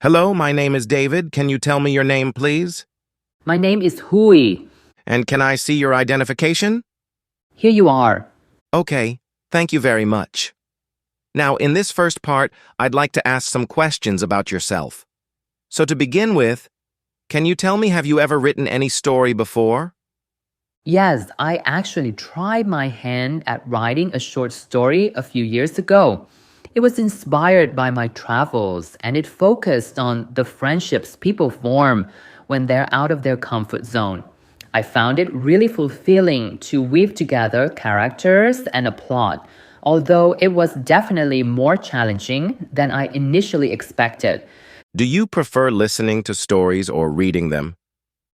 Hello, my name is David. Can you tell me your name, please? My name is Huy. And can I see your identification? Here you are. Okay, thank you very much. Now, in this first part, I'd like to ask some questions about yourself. So to begin with, can you tell me, have you ever written any story before? Yes, I actually tried my hand at writing a short story a few years ago. It was inspired by my travels and it focused on the friendships people form when they're out of their comfort zone. I found it really fulfilling to weave together characters and a plot, although it was definitely more challenging than I initially expected. Do you prefer listening to stories or reading them?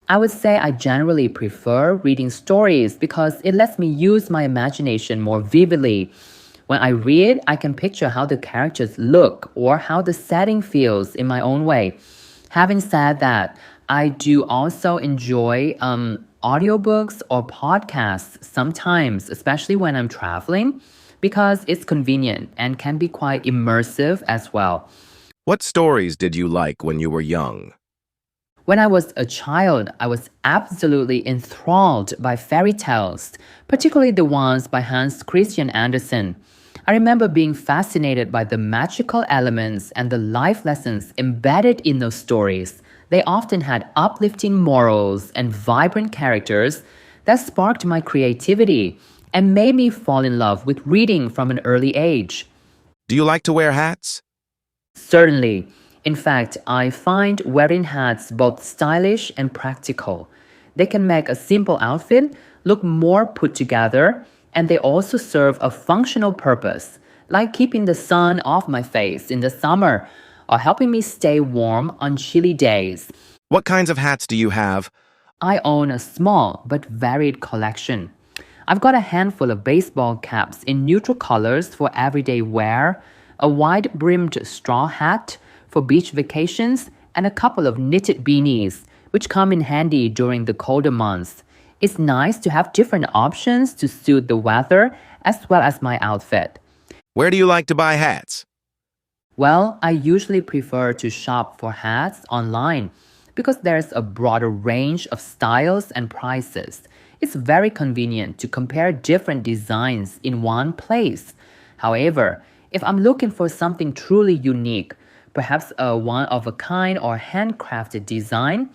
I would say I generally prefer reading stories because it lets me use my imagination more vividly. When I read, I can picture how the characters look or how the setting feels in my own way. Having said that, I do also enjoy audiobooks or podcasts sometimes, especially when I'm traveling, because it's convenient and can be quite immersive as well. What stories did you like when you were young? When I was a child, I was absolutely enthralled by fairy tales, particularly the ones by Hans Christian Andersen. I remember being fascinated by the magical elements and the life lessons embedded in those stories. They often had uplifting morals and vibrant characters that sparked my creativity and made me fall in love with reading from an early age. Do you like to wear hats? Certainly. In fact, I find wearing hats both stylish and practical. They can make a simple outfit look more put together, and they also serve a functional purpose, like keeping the sun off my face in the summer or helping me stay warm on chilly days. What kinds of hats do you have? I own a small but varied collection. I've got a handful of baseball caps in neutral colors for everyday wear, a wide-brimmed straw hat for beach vacations, and a couple of knitted beanies, which come in handy during the colder months. It's nice to have different options to suit the weather as well as my outfit. Where do you like to buy hats? Well, I usually prefer to shop for hats online because there's a broader range of styles and prices. It's very convenient to compare different designs in one place. However, if I'm looking for something truly unique, perhaps a one-of-a-kind or handcrafted design,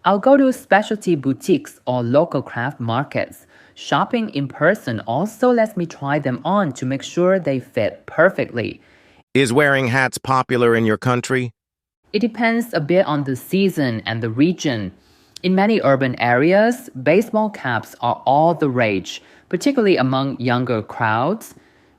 I'll go to specialty boutiques or local craft markets. Shopping in person also lets me try them on to make sure they fit perfectly. Is wearing hats popular in your country? It depends a bit on the season and the region. In many urban areas, baseball caps are all the rage, particularly among younger crowds.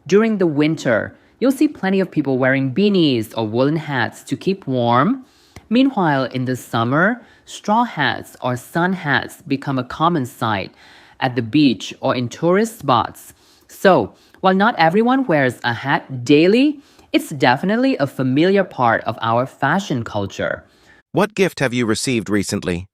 During the winter, you'll see plenty of people wearing beanies or woolen hats to keep warm. Meanwhile, in the summer, straw hats or sun hats become a common sight at the beach or in tourist spots. So, while not everyone wears a hat daily, it's definitely a familiar part of our fashion culture. What gift have you received recently?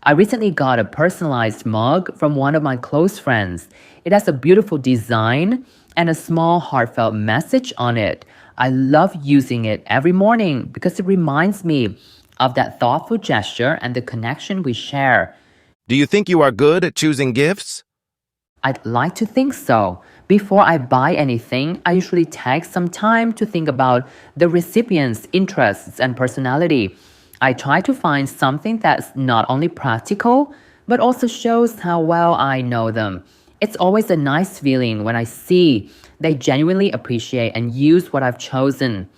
I recently got a personalized mug from one of my close friends. It has a beautiful design and a small heartfelt message on it. I love using it every morning because it reminds me of that thoughtful gesture and the connection we share. Do you think you are good at choosing gifts? I'd like to think so. Before I buy anything, I usually take some time to think about the recipient's interests and personality. I try to find something that's not only practical, but also shows how well I know them. It's always a nice feeling when I see they genuinely appreciate and use what I've chosen.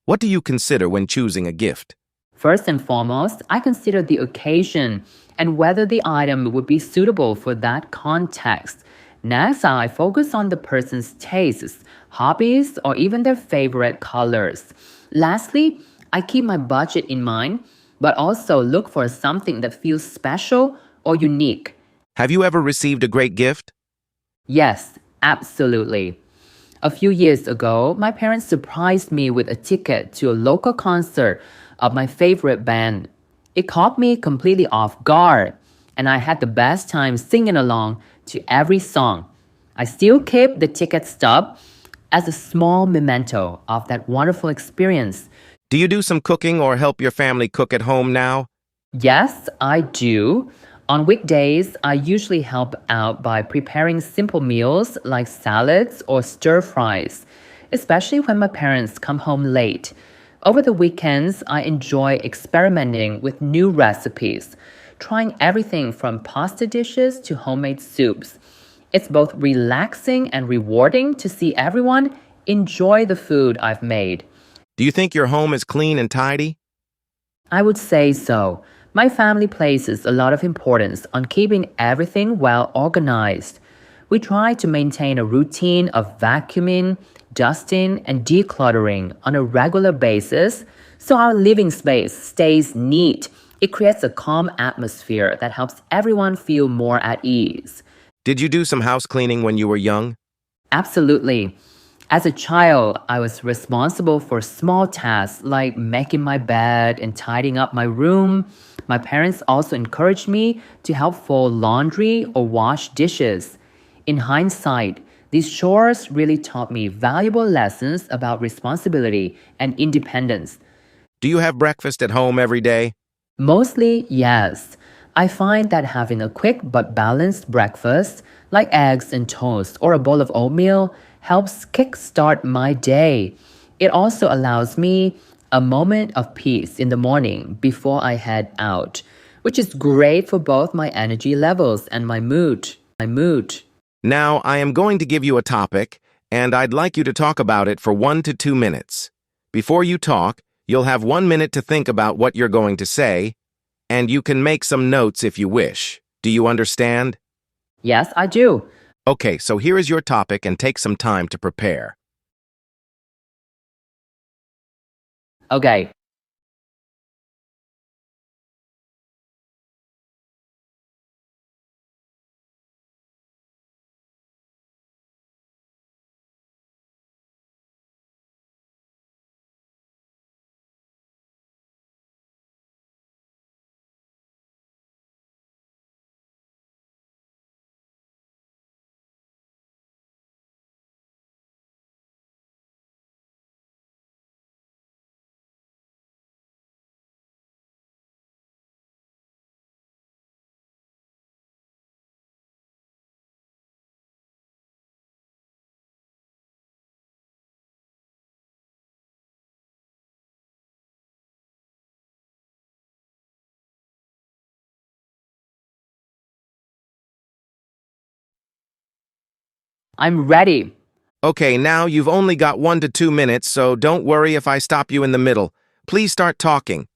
What do you consider when choosing a gift? First and foremost, I consider the occasion and whether the item would be suitable for that context. Next, I focus on the person's tastes, hobbies, or even their favorite colors. Lastly, I keep my budget in mind, but also look for something that feels special or unique. Have you ever received a great gift? Yes, absolutely. A few years ago, my parents surprised me with a ticket to a local concert of my favorite band. It caught me completely off guard, and I had the best time singing along to every song. I still keep the ticket stub as a small memento of that wonderful experience. Do you do some cooking or help your family cook at home now? Yes, I do. On weekdays, I usually help out by preparing simple meals like salads or stir fries, especially when my parents come home late. Over the weekends, I enjoy experimenting with new recipes, trying everything from pasta dishes to homemade soups. It's both relaxing and rewarding to see everyone enjoy the food I've made. Do you think your home is clean and tidy? I would say so. My family places a lot of importance on keeping everything well organized. We try to maintain a routine of vacuuming, dusting, and decluttering on a regular basis so our living space stays neat. It creates a calm atmosphere that helps everyone feel more at ease. Did you do some house cleaning when you were young? Absolutely. As a child, I was responsible for small tasks like making my bed and tidying up my room. My parents also encouraged me to help fold laundry or wash dishes. In hindsight, these chores really taught me valuable lessons about responsibility and independence. Do you have breakfast at home every day? Mostly, yes. I find that having a quick but balanced breakfast, like eggs and toast or a bowl of oatmeal, helps kickstart my day. It also allows me a moment of peace in the morning before I head out, which is great for both my energy levels and my mood. Now, I am going to give you a topic, and I'd like you to talk about it for 1 to 2 minutes. Before you talk, you'll have 1 minute to think about what you're going to say, and you can make some notes if you wish. Do you understand? Yes, I do. Okay, so here is your topic and take some time to prepare. Okay. I'm ready. Okay, now you've only got 1 to 2 minutes, so don't worry if I stop you in the middle. Please start talking.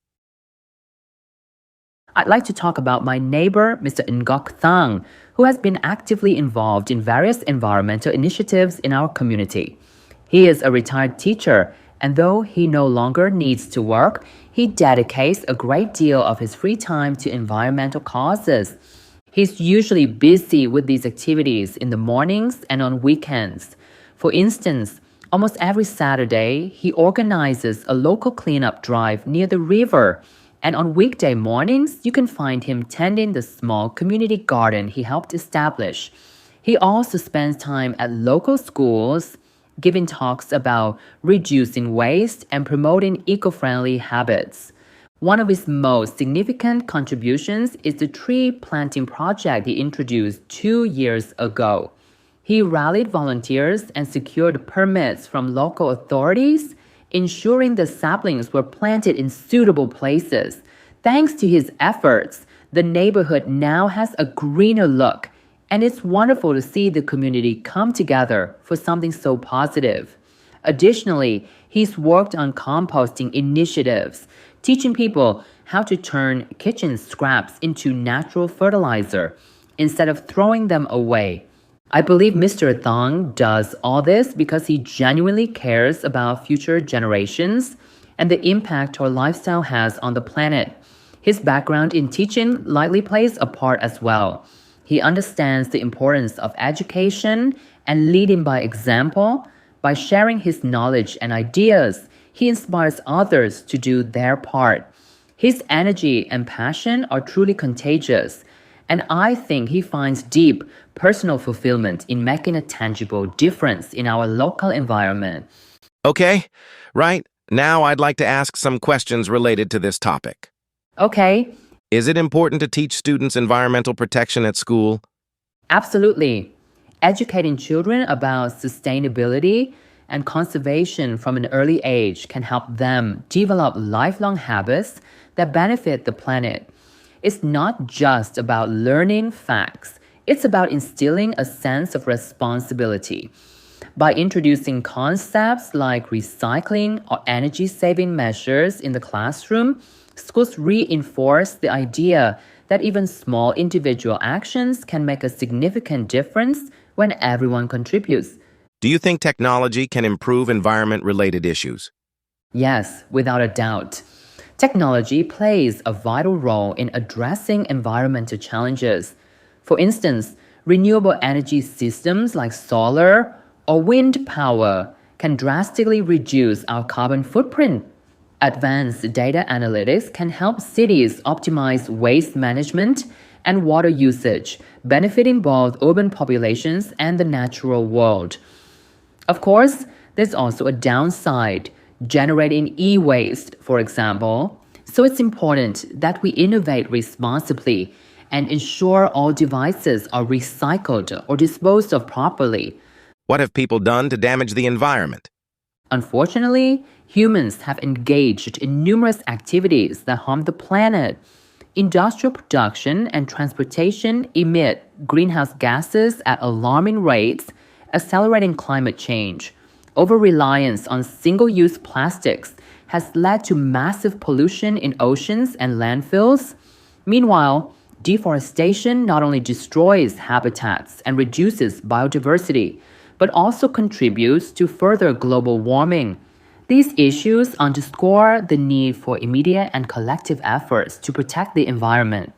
I'd like to talk about my neighbor, Mr. Nguyen Thang, who has been actively involved in various environmental initiatives in our community. He is a retired teacher, and though he no longer needs to work, he dedicates a great deal of his free time to environmental causes. He's usually busy with these activities in the mornings and on weekends. For instance, almost every Saturday, he organizes a local cleanup drive near the river. And on weekday mornings, you can find him tending the small community garden he helped establish. He also spends time at local schools, giving talks about reducing waste and promoting eco-friendly habits. One of his most significant contributions is the tree planting project he introduced 2 years ago. He rallied volunteers and secured permits from local authorities, ensuring the saplings were planted in suitable places. Thanks to his efforts, the neighborhood now has a greener look, and it's wonderful to see the community come together for something so positive. Additionally, he's worked on composting initiatives, teaching people how to turn kitchen scraps into natural fertilizer instead of throwing them away. I believe Mr. Thang does all this because he genuinely cares about future generations and the impact our lifestyle has on the planet. His background in teaching likely plays a part as well. He understands the importance of education and leading by example. By sharing his knowledge and ideas, he inspires others to do their part. His energy and passion are truly contagious, and I think he finds deep personal fulfillment in making a tangible difference in our local environment. Okay, right. Now I'd like to ask some questions related to this topic. Okay, Is it important to teach students environmental protection at school? absolutely. Educating children about sustainability and conservation from an early age can help them develop lifelong habits that benefit the planet. It's not just about learning facts, it's about instilling a sense of responsibility. By introducing concepts like recycling or energy-saving measures in the classroom, schools reinforce the idea that even small individual actions can make a significant difference when everyone contributes. Do you think technology can improve environment-related issues? Yes, without a doubt. Technology plays a vital role in addressing environmental challenges. For instance, renewable energy systems like solar or wind power can drastically reduce our carbon footprint. Advanced data analytics can help cities optimize waste management and water usage, benefiting both urban populations and the natural world. Of course, there's also a downside, generating e-waste, for example. So it's important that we innovate responsibly and ensure all devices are recycled or disposed of properly. What have people done to damage the environment? Unfortunately, humans have engaged in numerous activities that harm the planet. Industrial production and transportation emit greenhouse gases at alarming rates, accelerating climate change. Over-reliance on single-use plastics has led to massive pollution in oceans and landfills. Meanwhile, deforestation not only destroys habitats and reduces biodiversity, but also contributes to further global warming. These issues underscore the need for immediate and collective efforts to protect the environment.